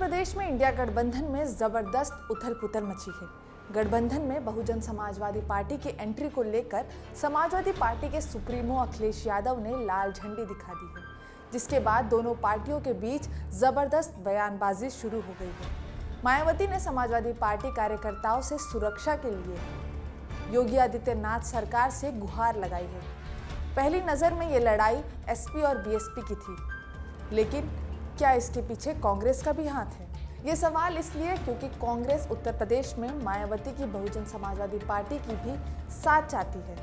प्रदेश में इंडिया गठबंधन में जबरदस्त उथल पुथल मची है। गठबंधन में बहुजन समाजवादी पार्टी की एंट्री को लेकर समाजवादी पार्टी के सुप्रीमो अखिलेश यादव ने लाल झंडी दिखा दी है, जिसके बाद दोनों पार्टियों के बीच जबरदस्त बयानबाजी शुरू हो गई है। मायावती ने समाजवादी पार्टी कार्यकर्ताओं से सुरक्षा के लिए योगी आदित्यनाथ सरकार से गुहार लगाई है। पहली नजर में ये लड़ाई एसपी और बीएसपी की थी, लेकिन क्या इसके पीछे कांग्रेस का भी हाथ है? ये सवाल इसलिए क्योंकि कांग्रेस उत्तर प्रदेश में मायावती की बहुजन समाजवादी पार्टी की भी साथ चाहती है।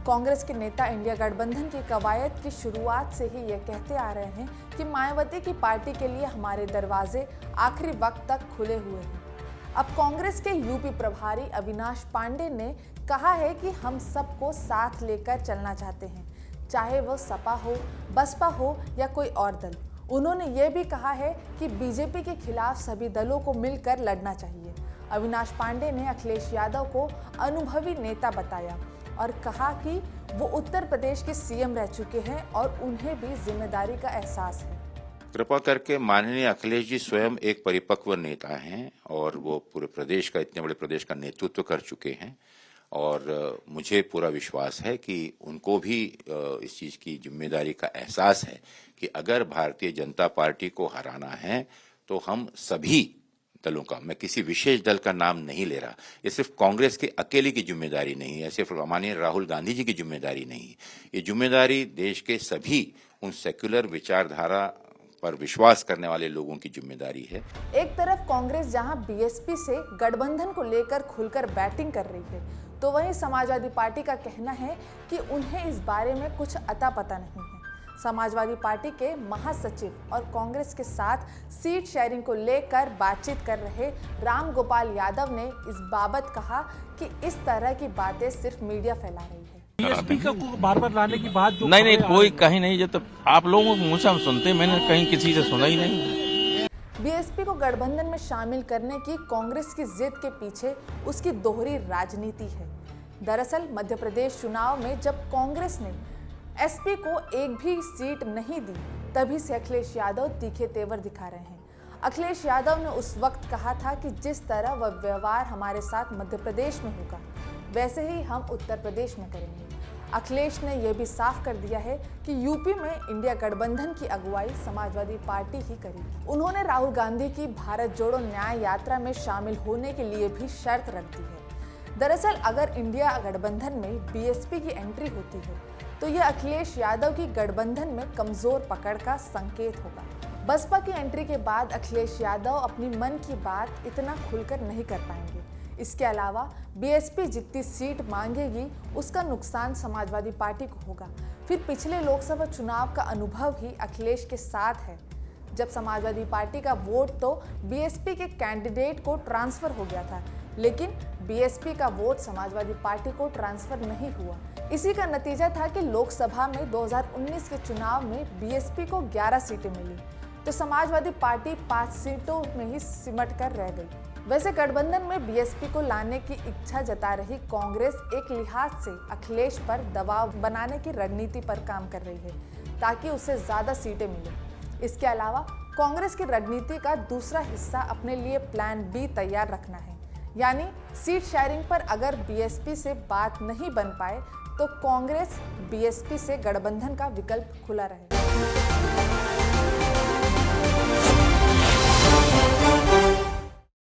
कांग्रेस के नेता इंडिया गठबंधन की कवायद की शुरुआत से ही ये कहते आ रहे हैं कि मायावती की पार्टी के लिए हमारे दरवाजे आखिरी वक्त तक खुले हुए हैं। अब कांग्रेस के यूपी प्रभारी अविनाश पांडे ने कहा है कि हम सबको साथ लेकर चलना चाहते हैं, चाहे वो सपा हो, बसपा हो या कोई और दल। उन्होंने ये भी कहा है कि बीजेपी के खिलाफ सभी दलों को मिलकर लड़ना चाहिए। अविनाश पांडे ने अखिलेश यादव को अनुभवी नेता बताया और कहा कि वो उत्तर प्रदेश के सीएम रह चुके हैं और उन्हें भी जिम्मेदारी का एहसास है। कृपा करके माननीय अखिलेश जी स्वयं एक परिपक्व नेता हैं और वो पूरे प्रदेश का, इतने बड़े प्रदेश का नेतृत्व कर चुके हैं और मुझे पूरा विश्वास है कि उनको भी इस चीज़ की जिम्मेदारी का एहसास है कि अगर भारतीय जनता पार्टी को हराना है तो हम सभी दलों का, मैं किसी विशेष दल का नाम नहीं ले रहा, ये सिर्फ कांग्रेस के अकेले की जिम्मेदारी नहीं है, सिर्फ माननीय राहुल गांधी जी की जिम्मेदारी नहीं, ये जिम्मेदारी देश के सभी उन सेक्युलर विचारधारा पर विश्वास करने वाले लोगों की जिम्मेदारी है। एक तरफ कांग्रेस जहां बीएसपी से गठबंधन को लेकर खुलकर बैटिंग कर रही है, तो वहीं समाजवादी पार्टी का कहना है कि उन्हें इस बारे में कुछ अता पता नहीं है। समाजवादी पार्टी के महासचिव और कांग्रेस के साथ सीट शेयरिंग को लेकर बातचीत कर रहे राम गोपाल यादव ने इस बाबत कहा कि इस तरह की बातें सिर्फ मीडिया फैला रही है। बीएसपी का बार बार लाने की बात जो नहीं कोई कहीं नहीं, जब तक आप लोगों को मुझसे हम सुनते, मैंने कहीं किसी से सुना ही नहीं। बीएसपी को गठबंधन में शामिल करने की कांग्रेस की जिद के पीछे उसकी दोहरी राजनीति है। दरअसल मध्य प्रदेश चुनाव में जब कांग्रेस ने एसपी को एक भी सीट नहीं दी, तभी से अखिलेश यादव तीखे तेवर दिखा रहे हैं। अखिलेश यादव ने उस वक्त कहा था कि जिस तरह वह व्यवहार हमारे साथ मध्य प्रदेश में होगा, वैसे ही हम उत्तर प्रदेश में करेंगे। अखिलेश ने यह भी साफ कर दिया है कि यूपी में इंडिया गठबंधन की अगुवाई समाजवादी पार्टी ही करेगी। उन्होंने राहुल गांधी की भारत जोड़ो न्याय यात्रा में शामिल होने के लिए भी शर्त रख दी है। दरअसल अगर इंडिया गठबंधन में बीएसपी की एंट्री होती है तो यह अखिलेश यादव की गठबंधन में कमजोर पकड़ का संकेत होगा। बसपा की एंट्री के बाद अखिलेश यादव अपनी मन की बात इतना खुलकर नहीं कर पाएंगे। इसके अलावा बीएसपी जितनी सीट मांगेगी उसका नुकसान समाजवादी पार्टी को होगा। फिर पिछले लोकसभा चुनाव का अनुभव ही अखिलेश के साथ है, जब समाजवादी पार्टी का वोट तो बीएसपी के कैंडिडेट को ट्रांसफर हो गया था, लेकिन बीएसपी का वोट समाजवादी पार्टी को ट्रांसफर नहीं हुआ। इसी का नतीजा था कि लोकसभा में 2019 के चुनाव में बीएसपी को 11 सीटें मिली, तो समाजवादी पार्टी 5 सीटों में ही सिमट कर रह गई। वैसे गठबंधन में बीएसपी को लाने की इच्छा जता रही कांग्रेस एक लिहाज से अखिलेश पर दबाव बनाने की रणनीति पर काम कर रही है, ताकि उसे ज्यादा सीटें मिलें। इसके अलावा कांग्रेस की रणनीति का दूसरा हिस्सा अपने लिए प्लान बी तैयार रखना है, यानी सीट शेयरिंग पर अगर बीएसपी से बात नहीं बन पाए तो कांग्रेस बीएसपी से गठबंधन का विकल्प खुला रहे।